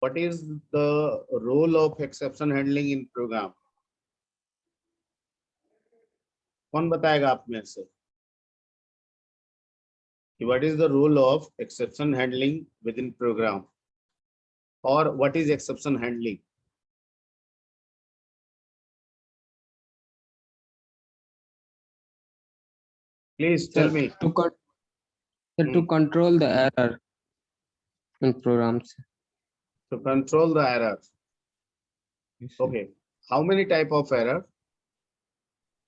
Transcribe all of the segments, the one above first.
What is the role of exception handling in program? कौन बताएगा आप में से? What is the role of exception handling within program? Or what is exception handling? Please tell me. To control the error in programs. To control the error. Okay. How many type of error?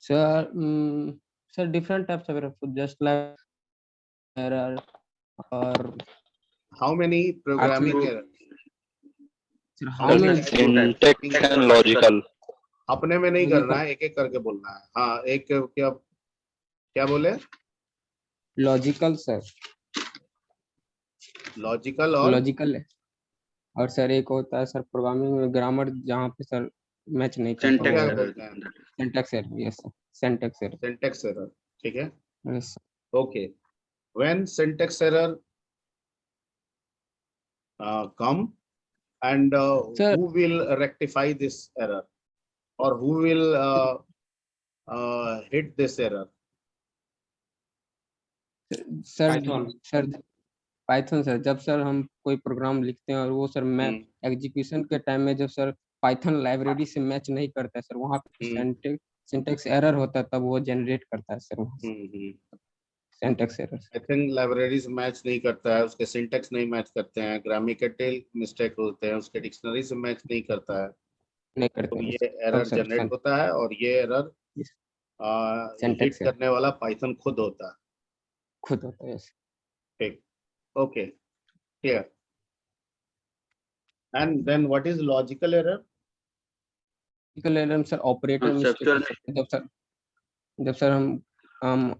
Sir, sir, different types of error, just like error or how many programming error? Sir, how many? Syntax and logical. अपने में नहीं करना है, एक एक करके बोलना है. हाँ, एक क्या क्या बोले? Logical sir. लॉजिकल और लॉजिकल है. और सर एक होता है सर प्रोग्रामिंग में ग्रामर जहाँ पे सर मैच नहीं करता. Syntax error. Yes sir, syntax error. Syntax error. ठीक है. Yes. Okay. When syntax error come and who will rectify this error or who will hit this error? Sir Python sir. जब sir हम कोई programme लिखते हैं और वो sir execution के टाइम में जब सर पाइथन लाइब्रेरी से मैच नहीं करता है सर, वहाँ पे सिंटैक्स एरर होता है, तब वो जनरेट करता है सर वहाँ से सिंटैक्स एरर. पाइथन लाइब्रेरी से मैच नहीं करता है, उसके सिंटैक्स नहीं मैच करते हैं, ग्रामेटिकल मिस्टेक होते हैं, उसके डिक्शनरी से मैच नहीं करता है, नहीं करते तो हैं, ये एरर जनरेट होता है. और ये एरर हिट करने वाला पाइथन खुद होता है. ठीक. Okay, clear. And then what is logical error? Logical error sir operator mistake. जब सर हम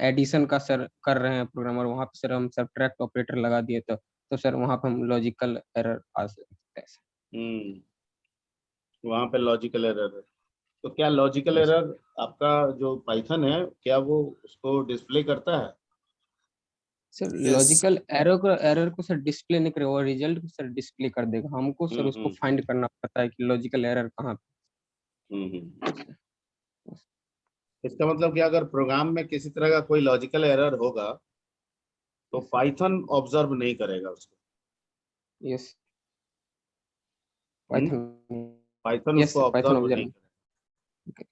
एडिशन का सर कर रहे हैं प्रोग्राम और वहाँ पे सर हम सबट्रैक्ट ऑपरेटर लगा दिए तो सर वहाँ पे हम लॉजिकल एरर आ सकता है. वहाँ पे लॉजिकल एरर है. तो क्या लॉजिकल एरर आपका जो पाइथन है क्या वो उसको डिस्प्ले करता है? सर लॉजिकल एरर को सर डिस्प्ले नहीं करेगा, रिजल्ट को सर डिस्प्ले कर देगा. हमको सर उसको फाइंड करना पड़ता है कि लॉजिकल एरर कहाँ पे. इसका मतलब कि अगर प्रोग्राम में किसी तरह का कोई लॉजिकल एरर होगा तो पाइथन ऑब्जर्व नहीं करेगा उसको. यस. पाइथन उसको ऑब्जर्व नहीं करेगा.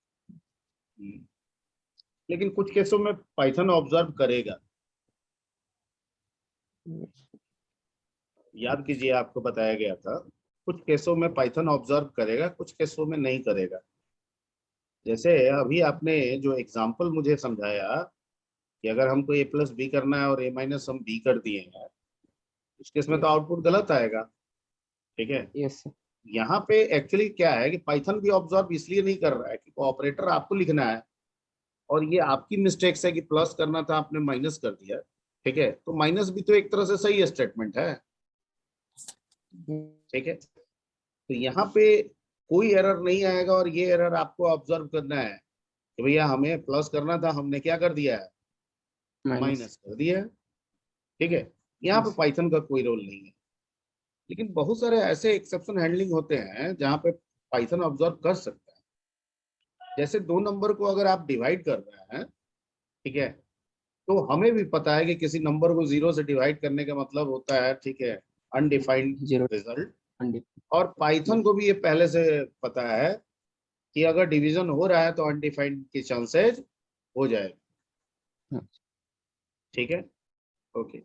लेकिन कुछ केसों में पाइथन ऑब्जर्व करेगा. याद कीजिए, आपको बताया गया था कुछ केसों में पाइथन ऑब्जर्व करेगा, कुछ केसों में नहीं करेगा. जैसे अभी आपने जो एग्जांपल मुझे समझाया कि अगर हमको a प्लस बी करना है और a माइनस हम b कर दिए हैं, उस केस में तो आउटपुट गलत आएगा. ठीक है. यस. यहाँ पे एक्चुअली क्या है कि पाइथन भी ऑब्जर्व इसलिए नहीं कर रहा है कि ऑपरेटर आपको लिखना है और ये आपकी मिस्टेक्स है कि प्लस करना था आपने माइनस कर दिया. ठीक है. तो माइनस भी तो एक तरह से सही स्टेटमेंट है. ठीक है. तो यहाँ पे कोई एरर नहीं आएगा और ये एरर आपको ऑब्जर्व करना है कि भैया हमें प्लस करना था, हमने क्या कर दिया है, माइनस कर दिया. ठीक है. यहाँ पे पाइथन का कोई रोल नहीं है. लेकिन बहुत सारे ऐसे एक्सेप्शन हैंडलिंग होते हैं जहाँ पे पाइथन ऑब्जर्व कर सकता है. जैसे 2 नंबर को अगर आप डिवाइड कर रहे हैं, ठीक है, तो हमें भी पता है कि किसी नंबर को 0 से डिवाइड करने का मतलब होता है, ठीक है, अनडिफाइंड रिजल्ट. और पाइथन को भी ये पहले से पता है कि अगर डिवीजन हो रहा है तो अनडिफाइंड की चांसेस हो जाएगा. ठीक है. ओके.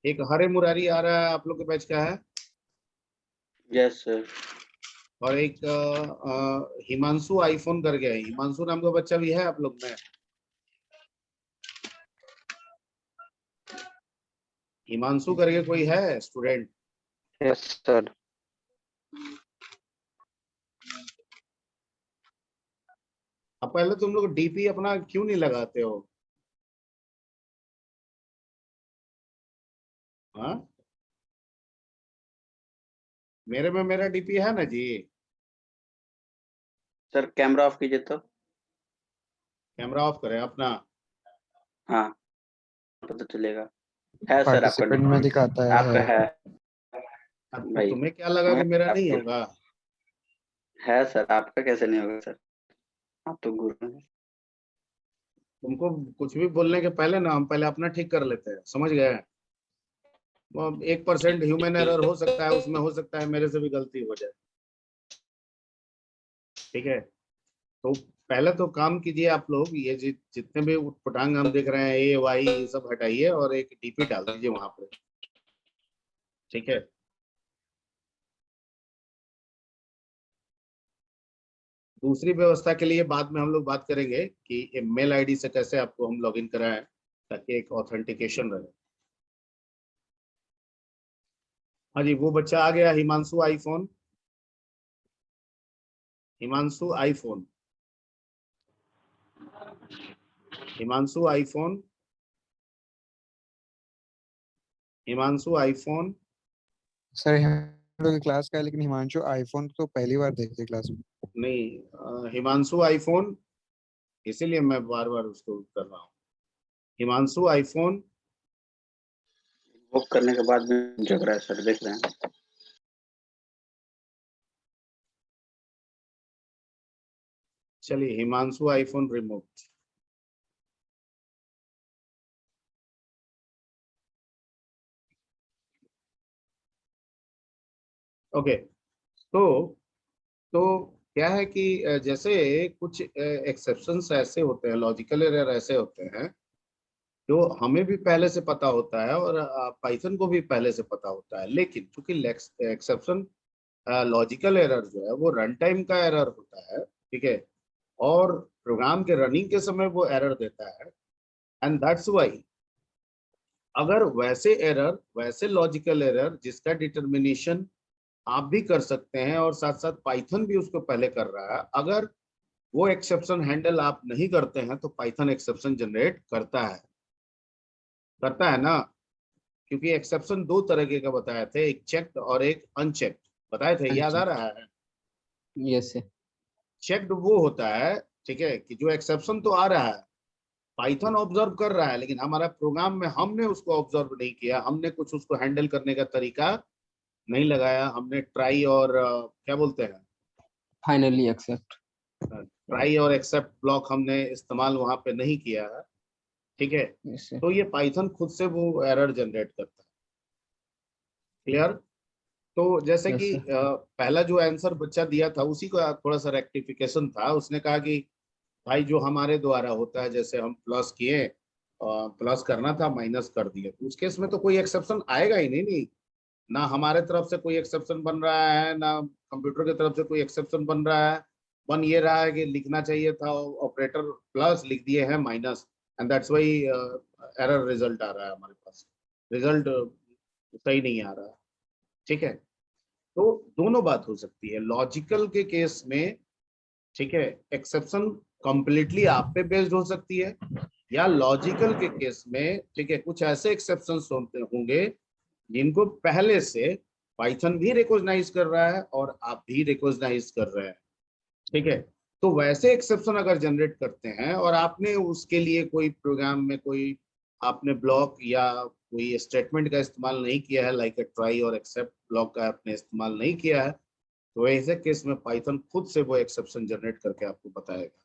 एक हरे मुरारी आ रहा है, आप लोग के बैच का है? Yes sir. और एक हिमांशु आईफोन करके है. हिमांशु नाम का बच्चा भी है आप लोग में? हिमांशु करके कोई है स्टूडेंट? Yes sir. अब पहले तुम लोग डीपी अपना क्यों नहीं लगाते हो? हाँ, मेरे में मेरा डीपी है ना जी. सर कैमरा ऑफ कीजिए तो. कैमरा ऑफ करें अपना. हाँ, पता चलेगा. है सर आपका में दिखाता है. आपका है. अब तो भाई तुम्हें क्या लगा कि मेरा नहीं आपके होगा? है सर, आपका कैसे नहीं होगा सर? आप तो गुरु हैं। तुमको कुछ भी बोलने के पहले ना हम पहले अपना ठीक कर लेते हैं, समझ गए? वो 1% ह्यूमन एरर हो सकता है, उसमें हो सकता है मेरे से भी गलती हो जाए, ठीक है? तो पहले तो काम कीजिए आप लोग, ये जितने भी उटपटांग हम देख रहे हैं, ए वाई, ये सब हटाइए और एक डीपी डाल दीजिए वहां पे, ठीक है? दूसरी व्यवस्था के लिए बाद में हम लोग बात करेंगे कि मेल आईडी से कैसे आपको हम लॉगिन कराएं ताकि एक ऑथेंटिकेशन रहे। हाँ जी, वो बच्चा आ गया, Himanshu iPhone. Himanshu iPhone, Himanshu iPhone, Himanshu iPhone. Sir हम लोग की क्लास का है, लेकिन हिमांशु आईफोन तो पहली बार देखे क्लास में। नहीं, हिमांशु आईफोन, इसीलिए मैं बार बार उसको कर रहा हूँ। हिमांशु आईफोन। बुक करने के बाद भी जग रहा है सर, देख रहे हैं। चलिए, हिमांशु आईफोन रिमूव। ओके। तो क्या है कि जैसे कुछ एक्सेप्शंस ऐसे होते हैं, लॉजिकल एरर ऐसे होते हैं जो हमें भी पहले से पता होता है और पाइथन को भी पहले से पता होता है, लेकिन चूंकि एक्सेप्शन लॉजिकल एरर जो है वो रन टाइम का एरर होता है, ठीक है? और प्रोग्राम के रनिंग के समय वो एरर देता है, एंड दैट्स वाई अगर वैसे एरर, वैसे लॉजिकल एरर जिसका डिटर्मिनेशन आप भी कर सकते हैं और साथ साथ पाइथन भी उसको पहले कर रहा है, अगर वो एक्सेप्शन हैंडल आप नहीं करते हैं तो पाइथन एक्सेप्शन जनरेट करता है ना? क्योंकि एक्सेप्शन दो तरह के का बताए थे, एक चेक्ड और एक अनचेक्ड बताए थे, याद आ रहा है? Yes sir. चेक्ड वो होता है, ठीक है, कि जो एक्सेप्शन तो आ रहा है, पाइथन ऑब्जर्व कर रहा है, लेकिन हमारा प्रोग्राम में हमने उसको ऑब्जर्व नहीं किया, हमने कुछ उसको हैंडल करने का तरीका नहीं लगाया, हमने ट्राई और क्या बोलते हैं, फाइनली एक्सेप्ट। ट्राई और एक्सेप्ट ब्लॉक हमने इस्तेमाल वहां पे नहीं किया है, ठीक है? Yes sir. तो ये पाइथन खुद से वो एरर जनरेट करता है। क्लियर? तो जैसे यस कि सर। पहला जो आंसर बच्चा दिया था उसी का थोड़ा सा रेक्टिफिकेशन था, उसने कहा कि भाई जो हमारे द्वारा होता है, जैसे हम प्लस किए, प्लस करना था माइनस कर दिए, तो उस केस में तो कोई एक्सेप्शन आएगा ही नहीं, ना हमारे तरफ से कोई एक्सेप्शन बन रहा है, ना कंप्यूटर की तरफ से कोई एक्सेप्शन बन रहा है। बन ये रहा है कि लिखना चाहिए था ऑपरेटर प्लस, लिख दिए हैं minus, and that's why error result आ रहा है हमारे पास, रिजल्ट सही नहीं आ रहा है, ठीक है? तो दोनों बात हो सकती है लॉजिकल के केस में, ठीक है? एक्सेप्शन कंप्लीटली आप पे बेस्ड हो सकती है, या लॉजिकल के केस में, ठीक है, कुछ ऐसे एक्सेप्शंस होंगे जिनको पहले से पाइथन भी रिकॉग्नाइज कर रहा है और आप भी रिकॉग्नाइज कर रहे हैं, ठीक है? तो वैसे एक्सेप्शन अगर जनरेट करते हैं और आपने उसके लिए कोई प्रोग्राम में कोई आपने ब्लॉक या कोई स्टेटमेंट का इस्तेमाल नहीं किया है, लाइक ट्राई और एक्सेप्ट ब्लॉक का आपने इस्तेमाल नहीं किया है, तो ऐसे केस में पाइथन खुद से वो एक्सेप्शन जनरेट करके आपको बताएगा।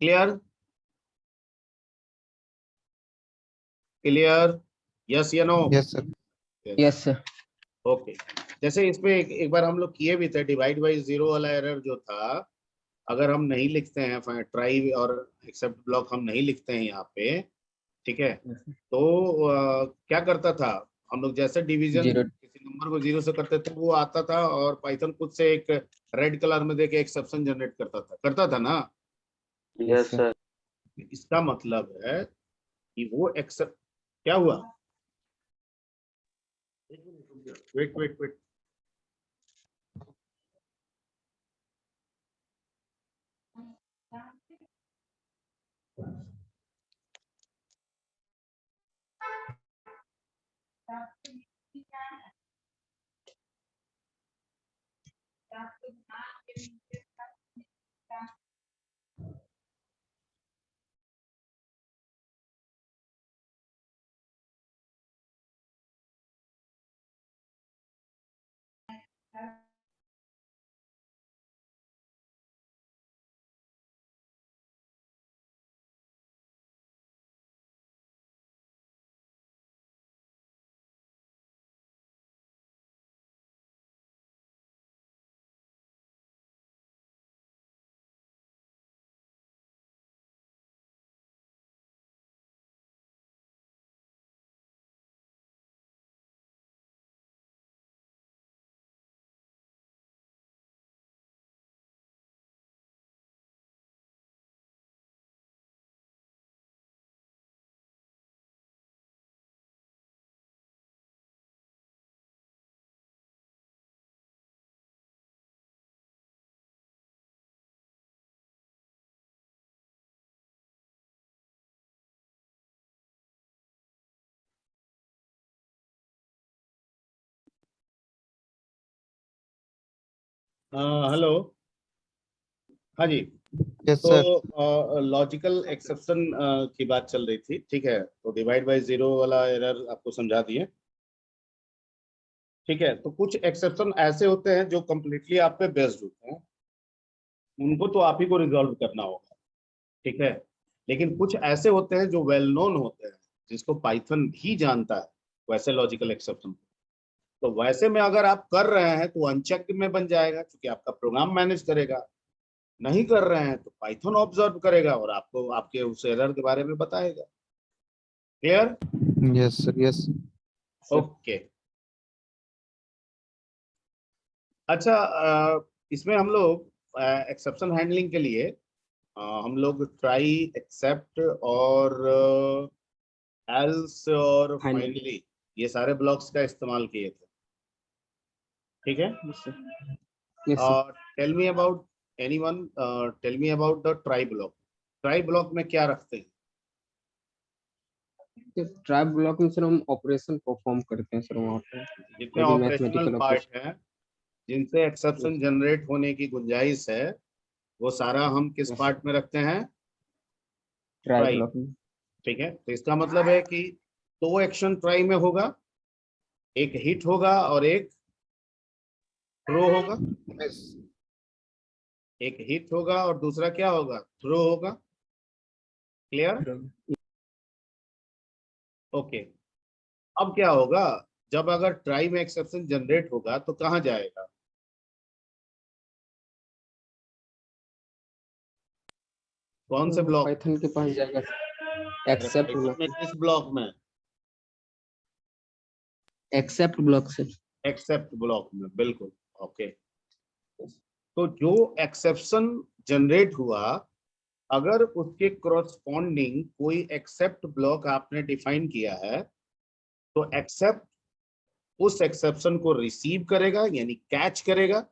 क्लियर? क्लियर? यस या no? Yes sir. Yes sir. Okay. जैसे इसमें एक बार हम लोग किए भी थे, डिवाइड बाई जीरो वाला एरर जो था, अगर हम नहीं लिखते हैं ट्राई और एक्सेप्ट ब्लॉक, हम नहीं लिखते हैं यहाँ पे, ठीक है, तो क्या करता था, हम लोग जैसे डिवीजन जीरो। किसी नंबर को जीरो से करते थे वो आता था और पाइथन खुद से एक रेड कलर में देके एक्सेप्शन जनरेट करता था ना? Yes sir. इसका मतलब है कि वो एक्सेप्ट, क्या हुआ? Wait wait wait. हेलो। हाँ जी। Yes sir. तो लॉजिकल एक्सेप्शन की बात चल रही थी, ठीक है। तो डिवाइड बाय जीरो वाला एरर आपको समझा दिए, ठीक है। तो कुछ एक्सेप्शन ऐसे होते हैं जो कंप्लीटली आप पे बेस्ड होते हैं, उनको तो आप ही को रिजॉल्व करना होगा, ठीक है। लेकिन कुछ ऐसे होते हैं जो वेल नोन होते हैं, जिसको पाइथन ही जानता है, वैसे लॉजिकल एक्सेप्शन। तो वैसे में अगर आप कर रहे हैं तो अनचेक्ड में बन जाएगा, क्योंकि आपका प्रोग्राम मैनेज करेगा। नहीं कर रहे हैं तो पाइथन ऑब्जर्व करेगा और आपको आपके उस एरर के बारे में बताएगा। Clear? Yes sir. Yes. Okay. अच्छा, इसमें हम लोग एक्सेप्शन हैंडलिंग के लिए हम लोग ट्राई, एक्सेप्ट और एल्स और Finally. फाइनली, ये सारे ब्लॉक्स का इस्तेमाल किए थे, ठीक है। Yes, sir. Yes, sir. Tell me about anyone, tell me about the try block. Try block में क्या रखते हैं? ट्राई ब्लॉक में सर हम ऑपरेशन परफॉर्म करते हैं सर वहाँ पे, जितने कोई भी ऑपरेशनल मैथमेटिकल पार्ट ऑपरेशन। हैं जिनसे एक्सेप्शन जनरेट होने की गुंजाइश है, वो सारा हम किस Yes, पार्ट में रखते हैं? ट्राई ट्राई, ब्लॉक में। ठीक है। तो इसका मतलब है कि दो एक्शन ट्राई में होगा, एक हिट होगा और एक थ्रो होगा। यस। एक हिट होगा और दूसरा क्या होगा? थ्रो होगा। क्लियर? ओके। अब क्या होगा, जब अगर ट्राई में एक्सेप्शन जनरेट होगा तो कहाँ जाएगा? कौन से ब्लॉक? पाइथन के पास जाएगा एक्सेप्ट पाइथन ब्लॉक में में। किस ब्लॉक में? एक्सेप्ट ब्लॉक से। एक्सेप्ट ब्लॉक में, बिल्कुल। ओके। तो जो एक्सेप्शन जनरेट हुआ, अगर उसके करस्पॉन्डिंग कोई एक्सेप्ट ब्लॉक आपने डिफाइन किया है, तो एक्सेप्ट उस एक्सेप्शन को रिसीव करेगा, यानी कैच करेगा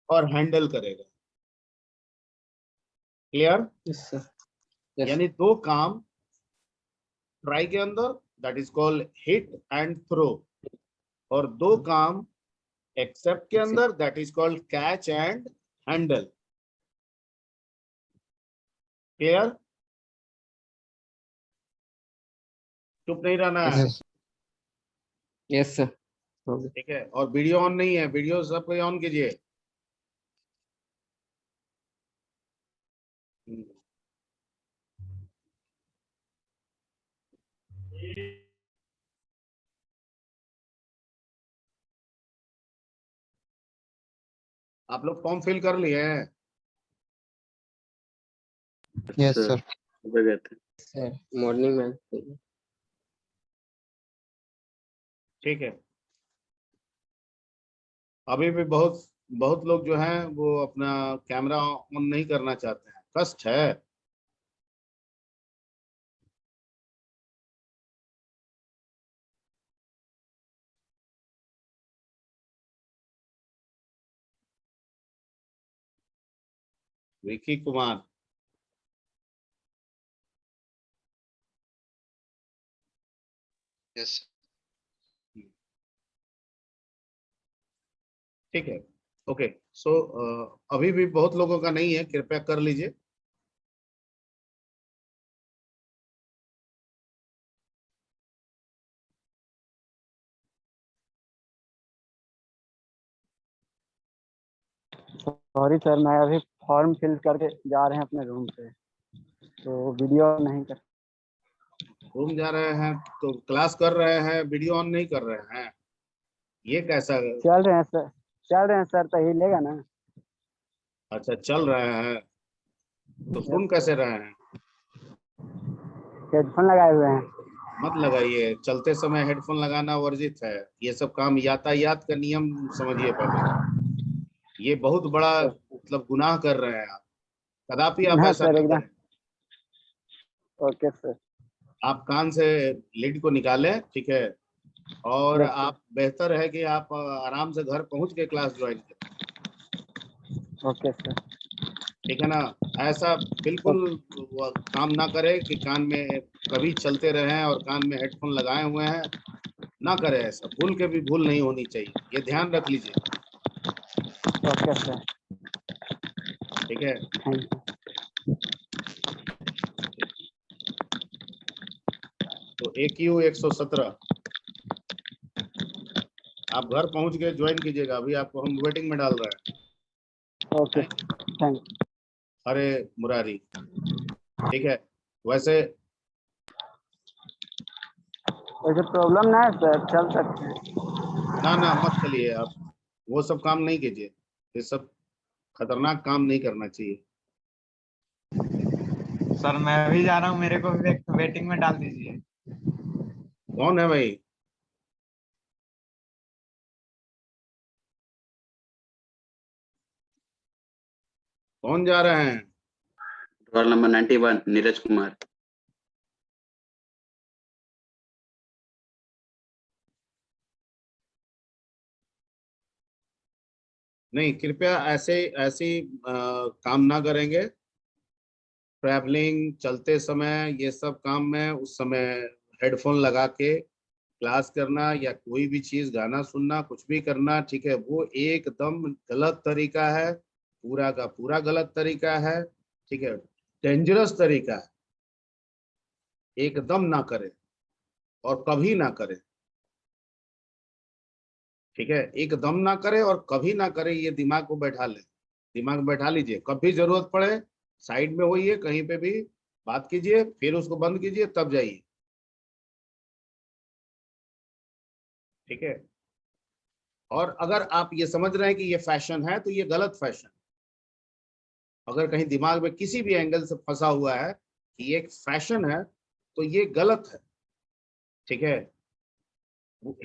और हैंडल करेगा। क्लियर? Yes sir. यस। यानी दो काम ट्राई के अंदर, that is called hit and throw, और दो काम एक्सेप्ट के अंदर, that is called catch and handle. Clear? चुप नहीं रहना है, यस। Yes sir. ठीक है। और वीडियो ऑन नहीं है, वीडियो सब कोई ऑन कीजिए। आप लोग फॉर्म फिल कर लिए हैं? Yes sir sir. सुबह गए थे। सर मॉर्निंग में। ठीक है। अभी भी बहुत बहुत लोग जो हैं वो अपना कैमरा ऑन नहीं करना चाहते हैं, कष्ट है। विकी कुमार, यस। ठीक है। ओके। सो अभी भी बहुत लोगों का नहीं है, कृपया कर लीजिए। सॉरी सर, मैं अभी फॉर्म फिल करके जा रहे हैं अपने रूम पे, तो वीडियो नहीं कर। रूम जा रहे हैं तो क्लास कर रहे हैं, वीडियो ऑन नहीं कर रहे हैं, ये कैसा? चल रहे हैं सर, चल रहे हैं सर, तो हिलेगा ना। अच्छा चल रहे हैं तो सुन यस कैसे सर, रहे हैं? हेडफोन लगाए हुए हैं। मत लगाइए, चलते समय हेडफोन लगाना वर्जित है। ये सब काम यातायात का नियम समझिए पहले। ये बहुत बड़ा मतलब गुनाह कर रहे हैं आप। कदापि आप ना ऐसा सर, ना एकदम करें। Okay sir. आप कान से लीड को निकालें, ठीक है, और यस आप बेहतर है कि आप आराम से घर पहुंच के क्लास ज्वाइन करें, सर, ओके सर। ठीक है ना? ऐसा बिल्कुल वो काम ना करें कि कान में कभी चलते रहें और कान में हेडफोन लगाए हुए हैं, ना करें ऐसा। भूल के भी भूल नहीं होनी चाहिए, ये ध्यान रख लीजिए, ओके सर, ठीक है? Thank you. तो AQ 117 आप घर पहुंच के ज्वाइन कीजिएगा, अभी आपको हम वेटिंग में डाल रहे ओके, हैं। थैंक। अरे मुरारी, ठीक है। वैसे वैसे प्रॉब्लम ना है सर, चल सकते हैं। ना ना मत चलिए आप, वो सब काम नहीं कीजिए, ये सब खतरनाक काम नहीं करना चाहिए। सर मैं भी जा रहा हूँ, मेरे को भी वेटिंग में डाल दीजिए। कौन है भाई? कौन जा रहे हैं? Roll number 91 Neeraj Kumar. नहीं, कृपया ऐसे ऐसी काम ना करेंगे। ट्रैवलिंग, चलते समय, ये सब काम में उस समय हेडफोन लगा के क्लास करना या कोई भी चीज गाना सुनना, कुछ भी करना, ठीक है, वो एकदम गलत तरीका है, पूरा का पूरा गलत तरीका है, ठीक है, डेंजरस तरीका है। एकदम ना करें और कभी ना करें, ठीक है? एकदम ना करें और कभी ना करें, ये दिमाग को बैठा ले, दिमाग में बैठा लीजिए। कभी जरूरत पड़े साइड में होइए, कहीं पे भी बात कीजिए, फिर उसको बंद कीजिए, तब जाइए, ठीक है? और अगर आप ये समझ रहे हैं कि ये फैशन है, तो ये गलत फैशन। अगर कहीं दिमाग में किसी भी एंगल से फंसा हुआ है कि ये एक फैशन है, तो ये गलत है, ठीक है?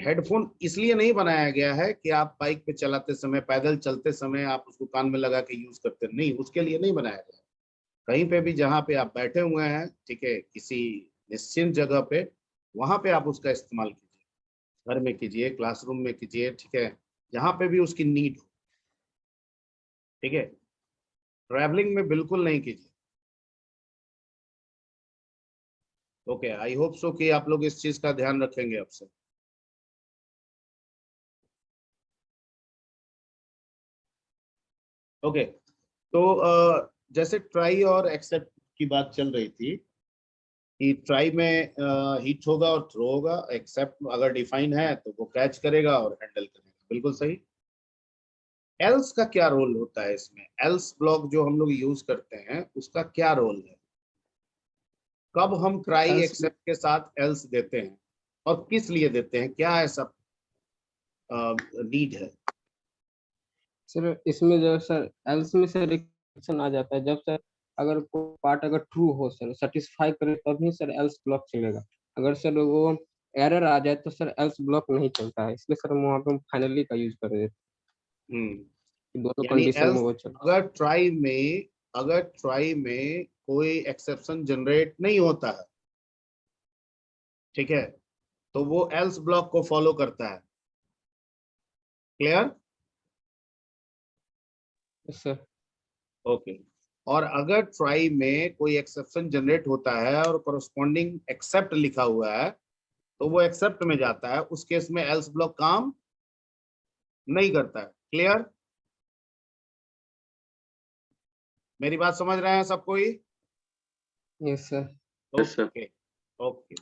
हेडफोन इसलिए नहीं बनाया गया है कि आप बाइक पे चलाते समय, पैदल चलते समय आप उसको कान में लगा के यूज करते, नहीं, उसके लिए नहीं बनाया गया। कहीं पे भी जहाँ पे आप बैठे हुए हैं, ठीक है, किसी निश्चिंत जगह पे, वहां पे आप उसका इस्तेमाल कीजिए। घर में कीजिए, क्लासरूम में कीजिए, ठीक है, जहाँ पे भी उसकी नीड हो, ठीक है? ट्रैवलिंग में बिल्कुल नहीं कीजिए। ओके, आई होप सो कि आप लोग इस चीज का ध्यान रखेंगे अब से। ओके, तो जैसे ट्राई और एक्सेप्ट की बात चल रही थी कि ट्राई में हिट होगा और थ्रो होगा, एक्सेप्ट अगर डिफाइन है तो वो कैच करेगा और हैंडल करेगा, बिल्कुल सही। एल्स का क्या रोल होता है इसमें? एल्स ब्लॉक जो हम लोग यूज करते हैं, उसका क्या रोल है? कब हम ट्राई एल्स एक्सेप्ट के साथ एल्स देते हैं और किस लिए देते हैं? क्या ऐसा नीड है? सर इसमें जो सर एल्स में सर एक ऑप्शन आ जाता है, जब सर अगर कोई पार्ट अगर ट्रू हो सर, सेटिस्फाई करे, तभी सर एल्स ब्लॉक चलेगा। अगर सर वो एरर आ जाए तो सर एल्स ब्लॉक नहीं चलता है, इसलिए सर हम वहाँ पे हम फाइनली का यूज कर देते हैं, दोनों यानी कंडीशन में एल्स, वो चल। अगर ट्राई में कोई एक्सेप्शन जनरेट नहीं होता है, ठीक है, तो वो एल्स ब्लॉक को फॉलो करता है। क्लियर? Sir okay. और अगर ट्राई में कोई एक्सेप्शन जनरेट होता है और कोरोस्पोंडिंग एक्सेप्ट लिखा हुआ है, तो वो एक्सेप्ट में जाता है, उस केस में एल्स ब्लॉक काम नहीं करता है। क्लियर? मेरी बात समझ रहे हैं सब कोई? Yes sir. Yes sir. Okay, okay.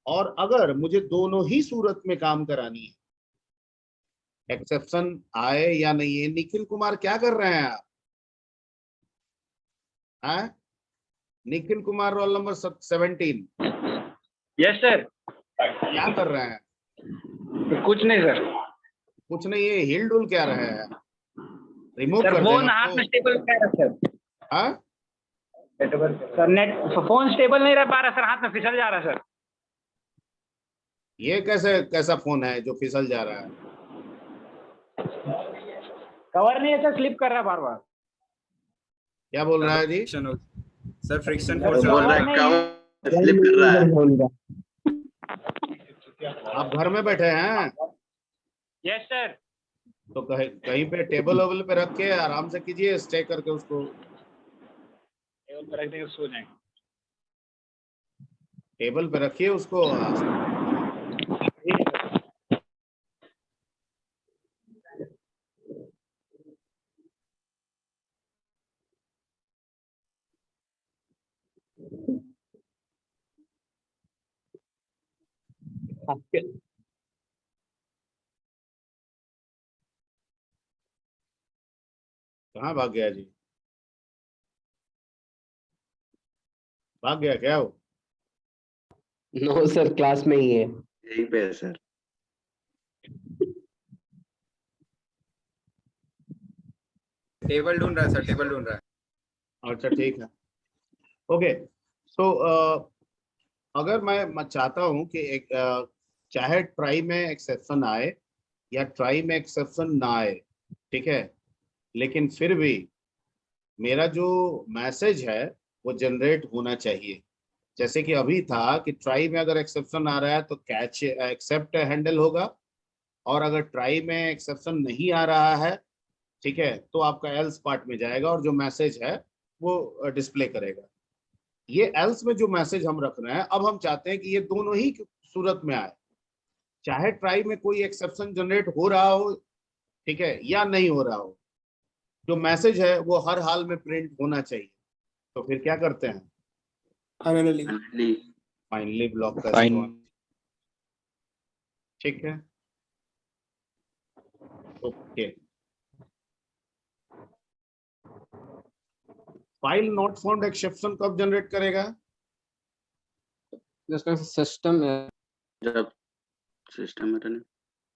और अगर मुझे दोनों ही सूरत में काम करानी है, एक्सेप्शन आए या नहीं है। निखिल कुमार क्या कर रहे हैं आप? हाँ? Nikhil Kumar roll number 17। Yes sir. क्या कर रहे हैं? कुछ नहीं सर। कुछ नहीं, ये हिल डुल क्या रहे हैं? रिमूव सर कर फोन देना हाथ में तो। स्टेबल नहीं रहा सर। हाँ? सर नेट फोन स्टेबल नहीं रह पा रहा सर, हाथ में फिसल जा रहा है सर। ये कैसा फोन है जो फिसल जा रहा है? कवर नहीं है सर, स्लिप कर रहा है बार बार। क्या बोल रहा है जी? सर फ्रिक्शन सर, फोर्स बोल रहा है कवर स्लिप कर रहा है। आप घर में बैठे हैं यस सर। तो कहीं पे टेबल वेबल पे रख के आराम से कीजिए, स्टे करके उसको। टेबल पर रख देंगे सो जाएंगे। टेबल पे रखिए उसको। कहाँ भाग गया जी? भाग गया क्या वो? नो सर, क्लास में ही है। यहीं पे है सर। टेबल ढूंढ रहा है सर, टेबल ढूंढ रहा है। अच्छा ठीक है, ओके। तो अगर मैं चाहता हूं कि एक चाहे ट्राई में एक्सेप्शन आए या ट्राई में एक्सेप्शन ना आए, ठीक है, लेकिन फिर भी मेरा जो मैसेज है वो जनरेट होना चाहिए। जैसे कि अभी था कि ट्राई में अगर एक्सेप्शन आ रहा है तो कैच एक्सेप्ट हैंडल होगा, और अगर ट्राई में एक्सेप्शन नहीं आ रहा है, ठीक है, तो आपका एल्स पार्ट में जाएगा और जो मैसेज है वो डिस्प्ले करेगा। ये एल्स में जो मैसेज हम रख रहे हैं, अब हम चाहते हैं कि ये दोनों ही सूरत में आए, चाहे ट्राई में कोई एक्सेप्शन जनरेट हो रहा हो, ठीक है, या नहीं हो रहा हो, जो मैसेज है वो हर हाल में प्रिंट होना चाहिए। तो फिर क्या करते हैं? फाइनली ब्लॉक का इस्तेमाल। ठीक है, okay. File not found exception कब जनरेट करेगा? सिस्टम जब सिस्टम में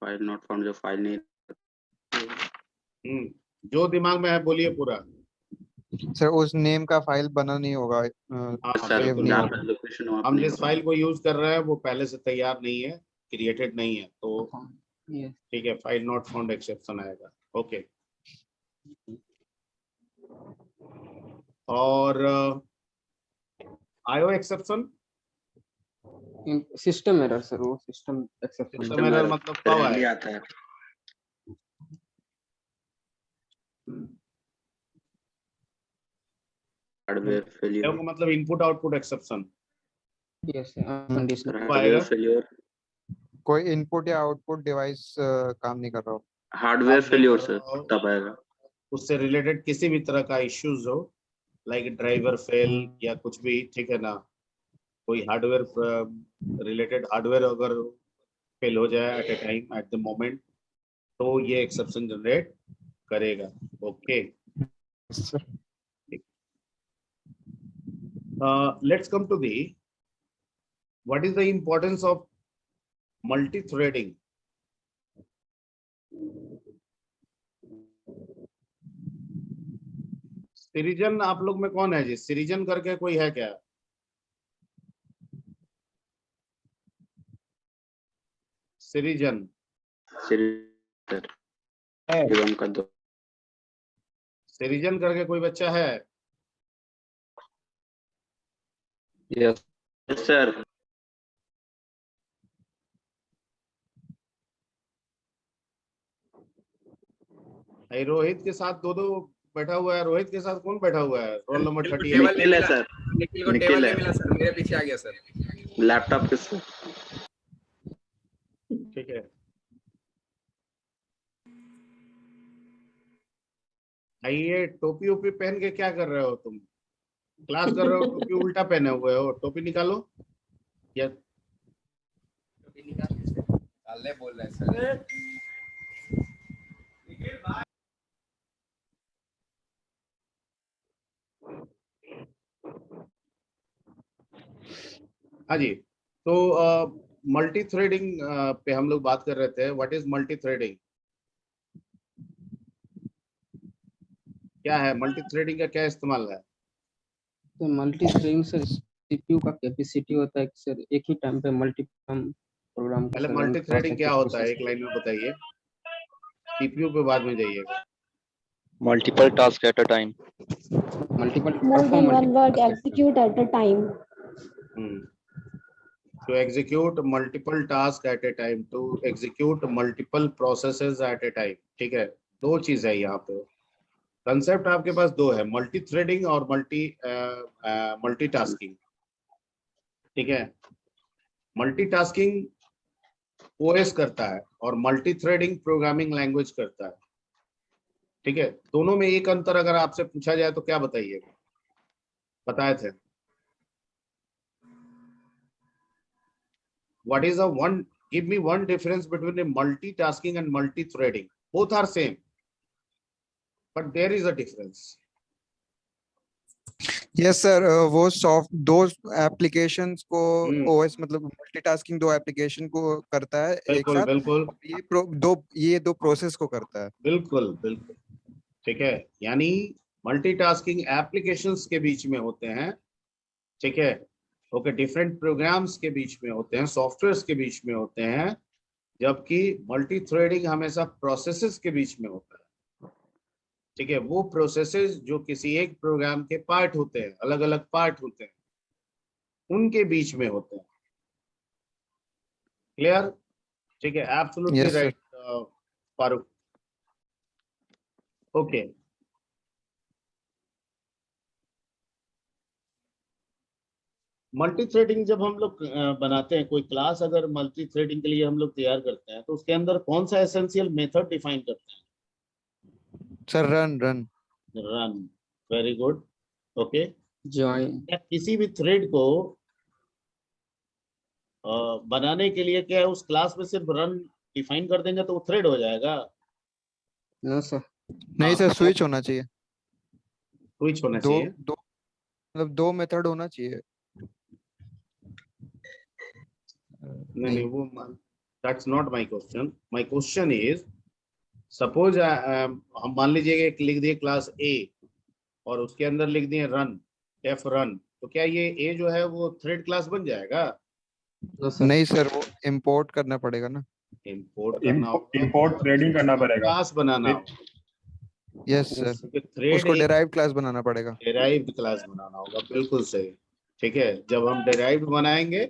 फाइल नॉट फाउंड, जो फाइल नहीं। जो दिमाग में है बोलिए पूरा। सर उस नेम का फाइल बना नहीं होगा, सर सेव नहीं जहाँ होगा। पर लोकेशन वहाँ हम पर जिस फाइल को यूज कर रहे हैं वो पहले से तैयार नहीं है, क्रिएटेड नहीं है, तो ठीक है, फाइल नॉट फाउंड एक्सेप्शन आएगा। ओके। और IO exception, system error sir, वो सिस्टम एक्सेप्शन। सिस्टम एरर मतलब कब rarely आएगा? आता है। Hardware failure. का मतलब input output exception yes conditional hardware failure. कोई इनपुट या आउटपुट डिवाइस काम नहीं कर रहा हो। हार्डवेयर काम नहीं फेलियर कर सर रहा हो, तब आएगा। उससे रिलेटेड किसी भी तरह का इश्यूज हो, लाइक ड्राइवर फेल या कुछ भी, ठीक है ना, कोई हार्डवेयर रिलेटेड हार्डवेयर अगर फेल हो जाए at a time, at the moment, तो ये एक्सेप्शन जनरेट करेगा। Okay, let's come to the what is the importance of multithreading. सिरिजन आप लोग में कौन है जी? सिरिजन करके कोई है क्या? सिरिजन एवं का दो। सिरिजन करके कोई बच्चा है? Yes sir. रोहित के साथ दो बैठा हुआ है। रोहित के साथ कौन बैठा हुआ है? Roll number 38। निखिल है सर। निखिल को टेबल नहीं मिला सर, मेरे पीछे आ गया सर। लैपटॉप के सर। ठीक है, आइए, टोपी ओपी पहन के क्या कर रहे हो तुम? क्लास कर रहे हो, टोपी उल्टा पहने हुए हो। टोपी निकालो। या निकालने बोल रहे हैं सर। हाँ जी, तो मल्टी थ्रेडिंग पे हम लोग बात कर रहे थे। What is multi threading? क्या है मल्टी थ्रेडिंग का, क्या इस्तेमाल है? तो मल्टी थ्रेडिंग सर सीपीयू का कैपेसिटी होता है कि सर एक ही टाइम पे मल्टीपल प्रोग्राम को पहले सर रन मल्टी कर थ्रेडिंग सके क्या होता है, प्रोसेस। एक लाइन में बताइए। सीपीयू पे बाद में जाइएगा। Multiple tasks at a time. Multiple More than perform one work multiple execute at a time. To execute multiple tasks at a time, to execute multiple processes at a time। ठीक है, दो चीज है यहाँ पे। कंसेप्ट आपके पास दो है, मल्टी थ्रेडिंग और मल्टीटास्किंग। ठीक है, मल्टीटास्किंग ओएस करता है और मल्टी थ्रेडिंग प्रोग्रामिंग लैंग्वेज करता है। ठीक है, दोनों में एक अंतर अगर आपसे पूछा जाए तो क्या बताइएगा? बताए थे। What is the one? Give me one difference between a multitasking and multi-threading. Both are same, but there is a difference. Yes sir, वो सॉफ्ट दो एप्लीकेशंस को ओएस मतलब मल्टीटास्किंग दो एप्लीकेशन को करता है एक बिल्कुल साथ। बिल्कुल ये दो प्रोसेस को करता है। बिल्कुल बिल्कुल। ठीक है, यानी मल्टीटास्किंग एप्लीकेशंस के बीच में होते हैं। ठीक है, ओके, डिफरेंट प्रोग्राम्स के बीच में होते हैं, सॉफ्टवेयर्स के बीच में होते हैं, जबकि मल्टी थ्रेडिंग हमेशा प्रोसेसेस के बीच में होता है। ठीक है, वो प्रोसेसेस जो किसी एक प्रोग्राम के पार्ट होते हैं, अलग अलग पार्ट होते हैं, उनके बीच में होते हैं। क्लियर? ठीक है, absolutely Yes, sir. Right Farooq. Okay, multi threading जब हम लोग बनाते हैं, कोई क्लास अगर मल्टी थ्रेडिंग के लिए हम लोग तैयार करते हैं, तो उसके अंदर कौन सा एसेंशियल मेथड डिफाइन करते हैं? Sir run. Run. Very good. Okay, join. किसी भी थ्रेड को बनाने के लिए क्या है, उस क्लास में सिर्फ रन डिफाइन कर देंगे तो वो थ्रेड हो जाएगा? No sir. नहीं सर, स्विच होना चाहिए। स्विच होना दो चाहिए। दो मतलब दो मेथड होना चाहिए। नहीं, वो that's not my question. My question is, suppose हम मान लीजिए एक लिख दिए क्लास ए और उसके अंदर लिख दिए रन, एफ रन, तो क्या ये ए जो है वो थ्रेड क्लास बन जाएगा? नहीं सर, वो इंपोर्ट करना पड़ेगा ना। इंपोर्ट करना होगा, इंपोर्ट थ्रेडिंग करना पड़ेगा। क्लास बनाना होगा। यस सर, थ्रेड उसको डेराइव्ड क्लास बनाना पड़ेगा। डेराइव्ड क्लास बनाना होगा, बिल्कुल सही। ठीक है, जब हम डेराइव्ड बनाएंगे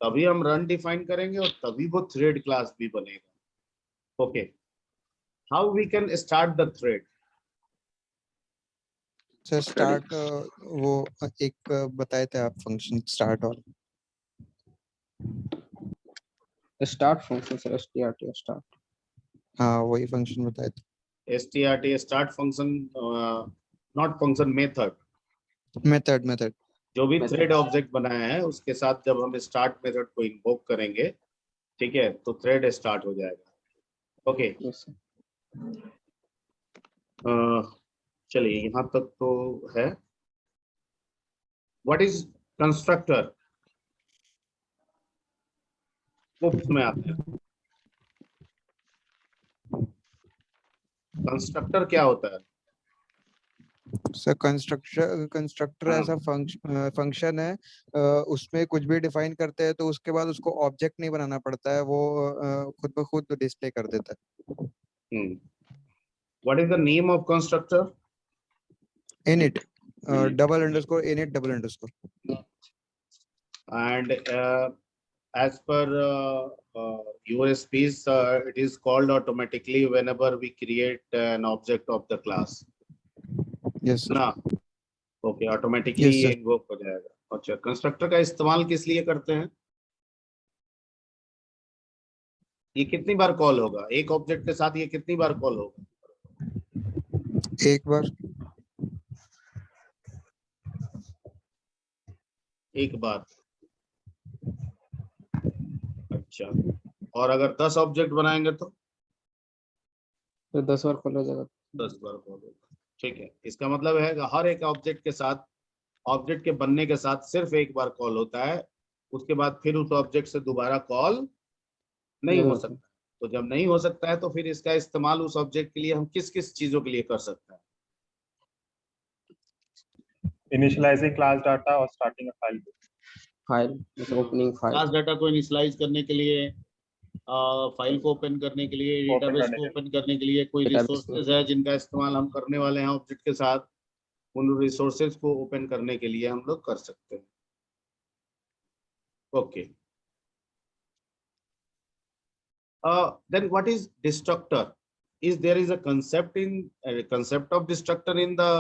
तभी हम रन डिफाइन करेंगे और तभी वो थ्रेड क्लास भी बनेगा। Okay, how we can start the thread? Sir start वो एक बताए थे आप फंक्शन स्टार्ट और start function sir, strt start. हाँ वही फंक्शन बताए थे। strt start function, not function, method. जो भी थ्रेड ऑब्जेक्ट बनाया है उसके साथ जब हम स्टार्ट मेथड को इन्वोक करेंगे, ठीक है, तो थ्रेड स्टार्ट हो जाएगा। ओके, चलिए यहाँ तक तो है। What is constructor? में आते हैं। कंस्ट्रक्टर क्या होता है? सर कंस्ट्रक्टर ऐसा फंक्शन है, उसमें कुछ भी डिफाइन करते हैं तो उसके बाद उसको ऑब्जेक्ट नहीं बनाना पड़ता है, वो खुद ब खुद डिस्प्ले कर देता है। What is the name of constructor? init double underscore init double underscore. And as per USPs, it is called automatically whenever we create an object of the class. Yes sir. ना, okay, automatically Yes, sir. Invoke हो जाएगा। अच्छा, constructor का इस्तेमाल किस लिए करते हैं? ये कितनी बार कॉल होगा एक ऑब्जेक्ट के साथ? ये कितनी बार कॉल होगा? एक बार। एक बार। अच्छा, और अगर 10 ऑब्जेक्ट बनाएंगे तो? तो 10 बार कॉल हो जाएगा। 10 बार कॉल होगा। ठीक है, इसका मतलब है कि हर एक ऑब्जेक्ट के साथ, ऑब्जेक्ट के बनने के साथ सिर्फ एक बार कॉल होता है, उसके बाद फिर उस ऑब्जेक्ट से दोबारा कॉल नहीं हो सकता। तो जब नहीं हो सकता है तो फिर इसका इस्तेमाल उस ऑब्जेक्ट के लिए हम किस किस चीजों के लिए कर सकते हैं? Initializing class data or starting a file. File, जैसे ओपनिंग फाइल, क्लास डाटा को इनिशियलाइज करने के लिए, फाइल को ओपन करने के लिए, डेटाबेस को ओपन करने के लिए कोई Database रिसोर्सेज है जिनका इस्तेमाल हम करने वाले हैं ऑब्जेक्ट के साथ, उन रिसोर्सेज को ओपन करने के लिए हम लोग कर सकते हैं। Okay, then what is destructor? Is there is a concept of destructor in the